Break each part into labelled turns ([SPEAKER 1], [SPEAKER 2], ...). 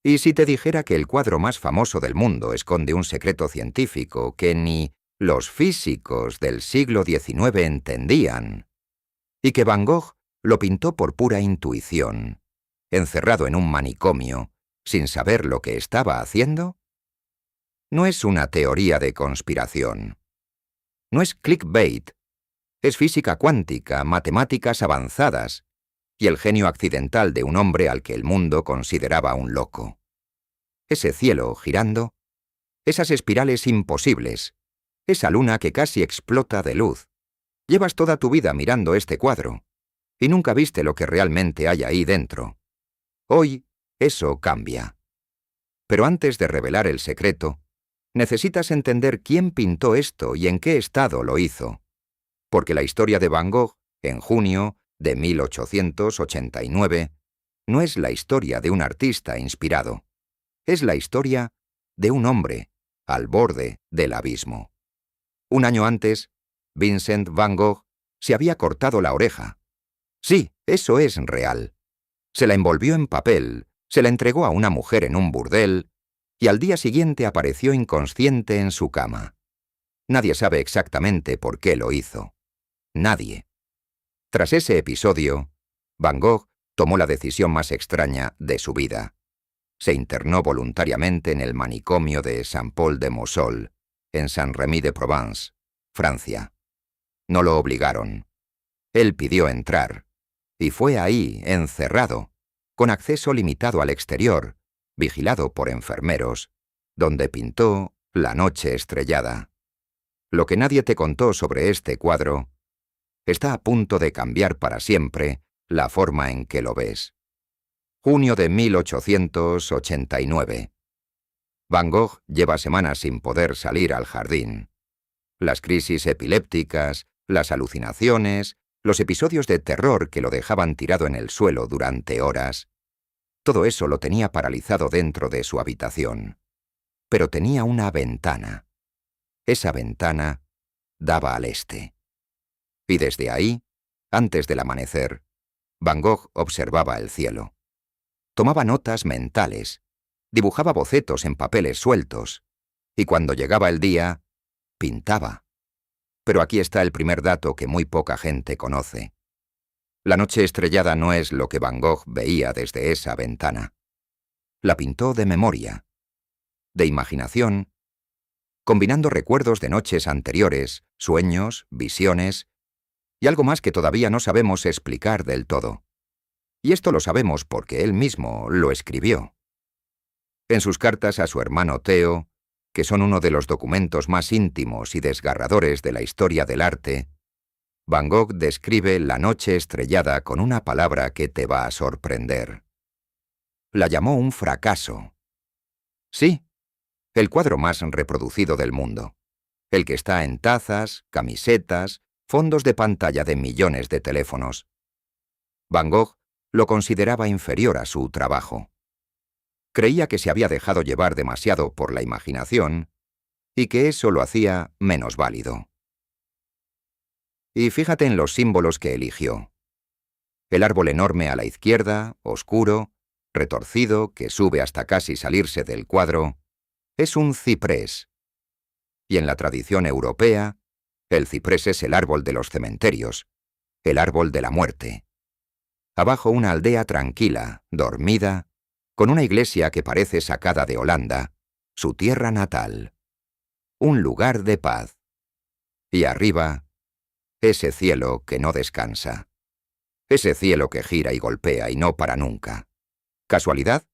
[SPEAKER 1] ¿Y si te dijera que el cuadro más famoso del mundo esconde un secreto científico que ni los físicos del siglo XIX entendían? Y que Van Gogh lo pintó por pura intuición, encerrado en un manicomio, sin saber lo que estaba haciendo? No es una teoría de conspiración. No es clickbait. Es física cuántica, matemáticas avanzadas, y el genio accidental de un hombre al que el mundo consideraba un loco. Ese cielo girando, esas espirales imposibles, esa luna que casi explota de luz. Llevas toda tu vida mirando este cuadro, y nunca viste lo que realmente hay ahí dentro. Hoy, eso cambia. Pero antes de revelar el secreto, necesitas entender quién pintó esto y en qué estado lo hizo. Porque la historia de Van Gogh, en junio de 1889, no es la historia de un artista inspirado. Es la historia de un hombre al borde del abismo. Un año antes, Vincent Van Gogh se había cortado la oreja. Sí, eso es real. Se la envolvió en papel, se la entregó a una mujer en un burdel, y al día siguiente apareció inconsciente en su cama. Nadie sabe exactamente por qué lo hizo. Nadie. Tras ese episodio, Van Gogh tomó la decisión más extraña de su vida. Se internó voluntariamente en el manicomio de Saint-Paul-de-Mosol, en Saint-Rémy-de-Provence, Francia. No lo obligaron. Él pidió entrar, y fue ahí, encerrado, con acceso limitado al exterior, vigilado por enfermeros, donde pintó La noche estrellada. Lo que nadie te contó sobre este cuadro está a punto de cambiar para siempre la forma en que lo ves. Junio de 1889. Van Gogh lleva semanas sin poder salir al jardín. Las crisis epilépticas, las alucinaciones, los episodios de terror que lo dejaban tirado en el suelo durante horas. Todo eso lo tenía paralizado dentro de su habitación. Pero tenía una ventana. Esa ventana daba al este. Y desde ahí, antes del amanecer, Van Gogh observaba el cielo. Tomaba notas mentales, dibujaba bocetos en papeles sueltos, y cuando llegaba el día, pintaba. Pero aquí está el primer dato que muy poca gente conoce. La noche estrellada no es lo que Van Gogh veía desde esa ventana. La pintó de memoria, de imaginación, combinando recuerdos de noches anteriores, sueños, visiones, y algo más que todavía no sabemos explicar del todo. Y esto lo sabemos porque él mismo lo escribió. En sus cartas a su hermano Theo, que son uno de los documentos más íntimos y desgarradores de la historia del arte, Van Gogh describe la noche estrellada con una palabra que te va a sorprender. La llamó un fracaso. Sí, el cuadro más reproducido del mundo. El que está en tazas, camisetas, fondos de pantalla de millones de teléfonos. Van Gogh lo consideraba inferior a su trabajo. Creía que se había dejado llevar demasiado por la imaginación y que eso lo hacía menos válido. Y fíjate en los símbolos que eligió. El árbol enorme a la izquierda, oscuro, retorcido, que sube hasta casi salirse del cuadro, es un ciprés. Y en la tradición europea, el ciprés es el árbol de los cementerios, el árbol de la muerte. Abajo una aldea tranquila, dormida, con una iglesia que parece sacada de Holanda, su tierra natal. Un lugar de paz. Y arriba, ese cielo que no descansa. Ese cielo que gira y golpea y no para nunca. ¿Casualidad?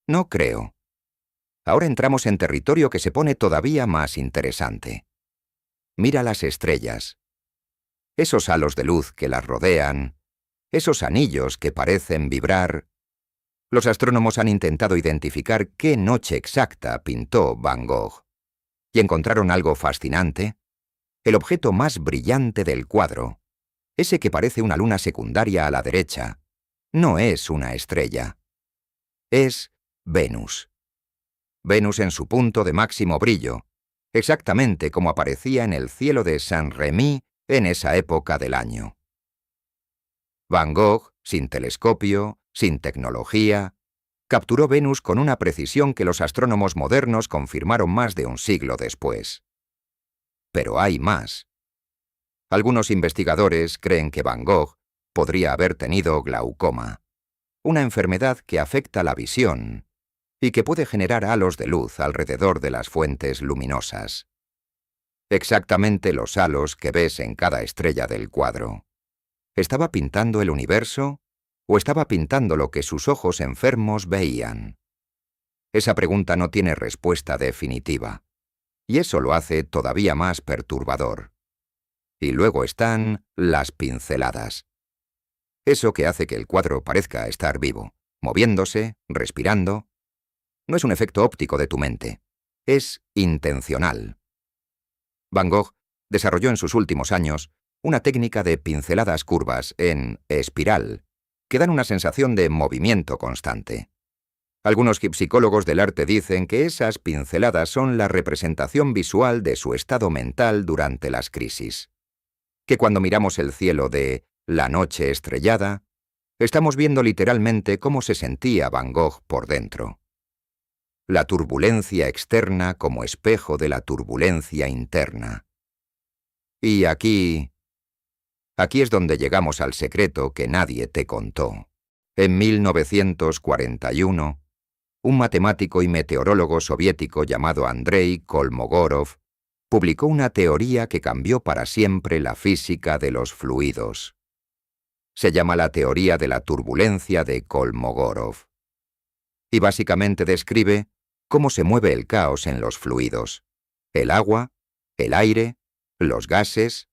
[SPEAKER 1] No creo. Ahora entramos en territorio que se pone todavía más interesante. Mira las estrellas. Esos halos de luz que las rodean, esos anillos que parecen vibrar. Los astrónomos han intentado identificar qué noche exacta pintó Van Gogh. Y encontraron algo fascinante. El objeto más brillante del cuadro, ese que parece una luna secundaria a la derecha, no es una estrella. Es Venus. Venus en su punto de máximo brillo, exactamente como aparecía en el cielo de Saint-Rémy en esa época del año. Van Gogh, sin telescopio, sin tecnología, capturó Venus con una precisión que los astrónomos modernos confirmaron más de un siglo después. Pero hay más. Algunos investigadores creen que Van Gogh podría haber tenido glaucoma, una enfermedad que afecta la visión y que puede generar halos de luz alrededor de las fuentes luminosas. Exactamente los halos que ves en cada estrella del cuadro. ¿Estaba pintando el universo o estaba pintando lo que sus ojos enfermos veían? Esa pregunta no tiene respuesta definitiva, y eso lo hace todavía más perturbador. Y luego están las pinceladas. Eso que hace que el cuadro parezca estar vivo, moviéndose, respirando. No es un efecto óptico de tu mente, es intencional. Van Gogh desarrolló en sus últimos años una técnica de pinceladas curvas en espiral, que dan una sensación de movimiento constante. Algunos psicólogos del arte dicen que esas pinceladas son la representación visual de su estado mental durante las crisis. Que cuando miramos el cielo de La noche estrellada, estamos viendo literalmente cómo se sentía Van Gogh por dentro. La turbulencia externa como espejo de la turbulencia interna. Y aquí es donde llegamos al secreto que nadie te contó. En 1941, un matemático y meteorólogo soviético llamado Andrei Kolmogorov publicó una teoría que cambió para siempre la física de los fluidos. Se llama la teoría de la turbulencia de Kolmogorov. Y básicamente describe cómo se mueve el caos en los fluidos, el agua, el aire, los gases,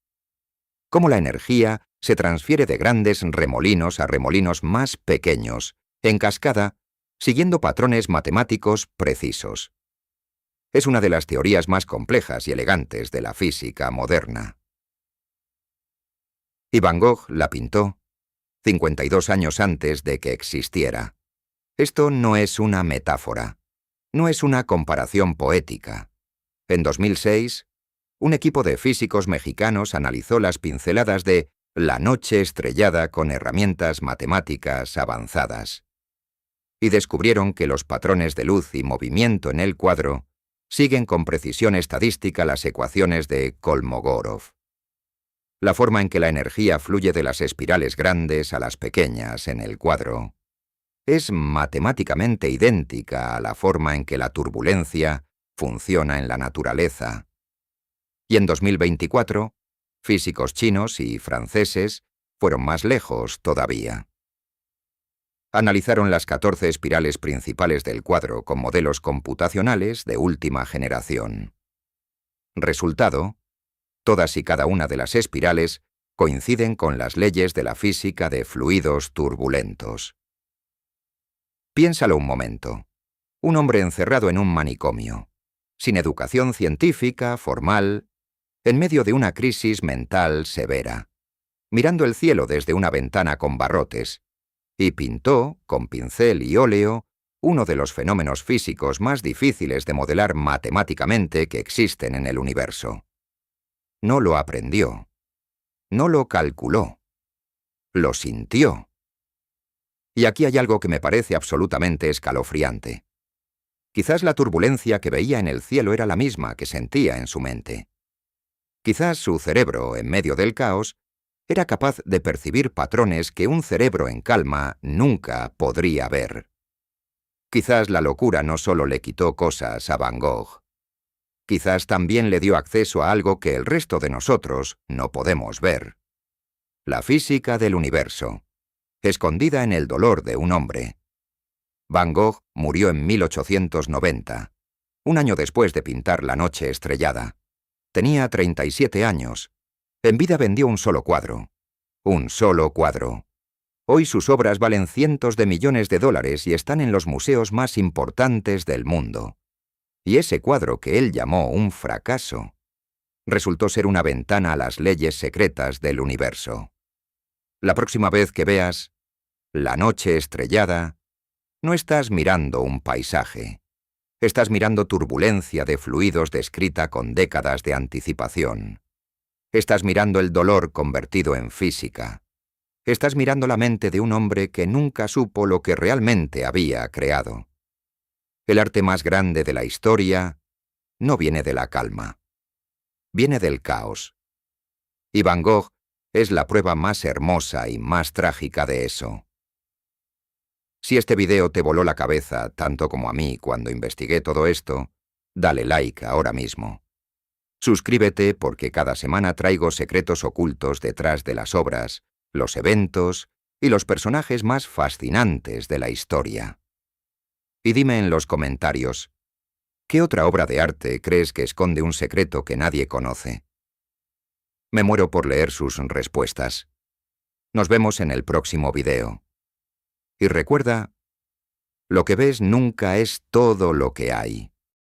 [SPEAKER 1] cómo la energía se transfiere de grandes remolinos a remolinos más pequeños, en cascada, siguiendo patrones matemáticos precisos. Es una de las teorías más complejas y elegantes de la física moderna. Y Van Gogh la pintó 52 años antes de que existiera. Esto no es una metáfora. No es una comparación poética. En 2006, un equipo de físicos mexicanos analizó las pinceladas de La noche estrellada con herramientas matemáticas avanzadas. Y descubrieron que los patrones de luz y movimiento en el cuadro siguen con precisión estadística las ecuaciones de Kolmogorov. La forma en que la energía fluye de las espirales grandes a las pequeñas en el cuadro es matemáticamente idéntica a la forma en que la turbulencia funciona en la naturaleza. Y en 2024, físicos chinos y franceses fueron más lejos todavía. Analizaron las 14 espirales principales del cuadro con modelos computacionales de última generación. Resultado: todas y cada una de las espirales coinciden con las leyes de la física de fluidos turbulentos. Piénsalo un momento. Un hombre encerrado en un manicomio, sin educación científica formal, en medio de una crisis mental severa, mirando el cielo desde una ventana con barrotes, y pintó, con pincel y óleo, uno de los fenómenos físicos más difíciles de modelar matemáticamente que existen en el universo. No lo aprendió. No lo calculó. Lo sintió. Y aquí hay algo que me parece absolutamente escalofriante. Quizás la turbulencia que veía en el cielo era la misma que sentía en su mente. Quizás su cerebro, en medio del caos, era capaz de percibir patrones que un cerebro en calma nunca podría ver. Quizás la locura no solo le quitó cosas a Van Gogh. Quizás también le dio acceso a algo que el resto de nosotros no podemos ver. La física del universo, escondida en el dolor de un hombre. Van Gogh murió en 1890, un año después de pintar La noche estrellada. Tenía 37 años. En vida vendió un solo cuadro. Un solo cuadro. Hoy sus obras valen cientos de millones de dólares y están en los museos más importantes del mundo. Y ese cuadro que él llamó un fracaso, resultó ser una ventana a las leyes secretas del universo. La próxima vez que veas La noche estrellada, no estás mirando un paisaje. Estás mirando turbulencia de fluidos descrita con décadas de anticipación. Estás mirando el dolor convertido en física. Estás mirando la mente de un hombre que nunca supo lo que realmente había creado. El arte más grande de la historia no viene de la calma. Viene del caos. Y Van Gogh es la prueba más hermosa y más trágica de eso. Si este video te voló la cabeza tanto como a mí cuando investigué todo esto, dale like ahora mismo. Suscríbete porque cada semana traigo secretos ocultos detrás de las obras, los eventos y los personajes más fascinantes de la historia. Y dime en los comentarios, ¿qué otra obra de arte crees que esconde un secreto que nadie conoce? Me muero por leer sus respuestas. Nos vemos en el próximo video. Y recuerda, lo que ves nunca es todo lo que hay.